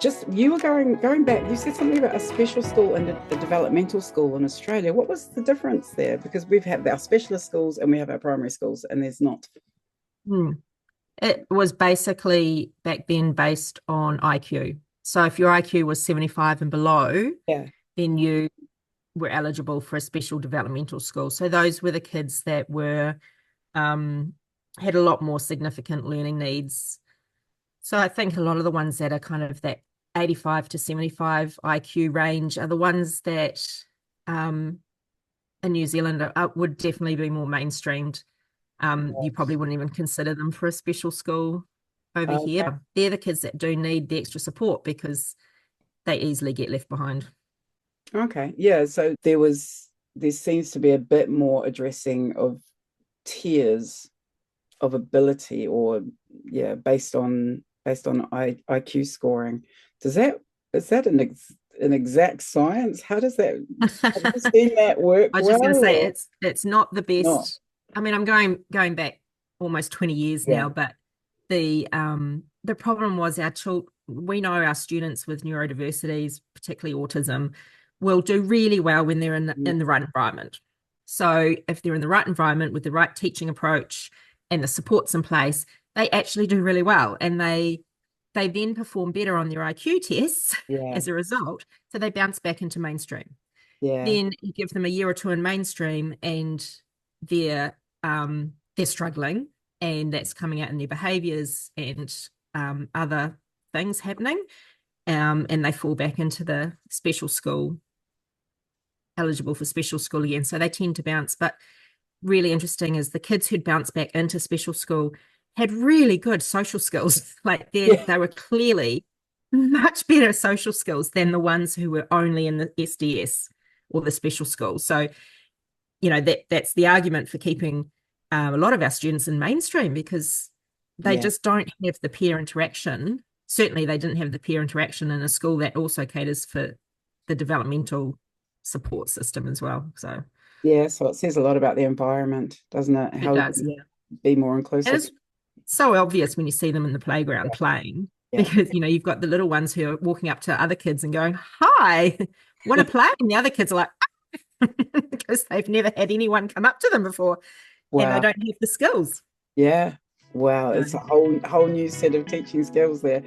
just you were going back, you said something about a special school and a developmental school in Australia. What was the difference there? Because we've had our specialist schools and we have our primary schools, and there's not. Hmm. It was basically back then based on IQ. So if your IQ was 75 and below, Yeah. then you were eligible for a special developmental school. So those were the kids that were had a lot more significant learning needs. So I think a lot of the ones that are kind of that 85 to 75 IQ range are the ones that in New Zealand would definitely be more mainstreamed. You probably wouldn't even consider them for a special school over Okay. here. They're the kids that do need the extra support because they easily get left behind. Okay. Yeah. So there seems to be a bit more addressing of tiers of ability, or yeah, based on IQ scoring. Does that is that an exact science? How does that have you I seen that work was just well going to say or it's not the not? best. I mean, I'm going back almost 20 years Yeah. now, but the problem was our children. We know our students with neurodiversities, particularly autism, will do really well when they're Mm. in the right environment. So if they're in the right environment with the right teaching approach and the supports in place, they actually do really well, and they then perform better on their IQ tests Yeah. as a result. So they bounce back into mainstream. Yeah. Then you give them a year or two in mainstream, and they're struggling, and that's coming out in their behaviours and other things happening, and they fall back into the special school, eligible for special school again. So they tend to bounce. But really interesting is the kids who'd bounce back into special school had really good social skills. Like Yeah. they were clearly much better social skills than the ones who were only in the SDS or the special school. So, that's the argument for keeping a lot of our students in mainstream, because they Yeah. just don't have the peer interaction. Certainly, they didn't have the peer interaction in a school that also caters for the developmental support system as well. So Yeah. So it says a lot about the environment, doesn't it? it How we does, can yeah. be more And inclusive. it's so obvious when you see them in the playground playing, Yeah. because you've got the little ones who are walking up to other kids and going, "Hi, want to play?" And the other kids are like, because they've never had anyone come up to them before, and they Wow. don't have the skills. Yeah. Wow. So, It's a whole new set of teaching skills there.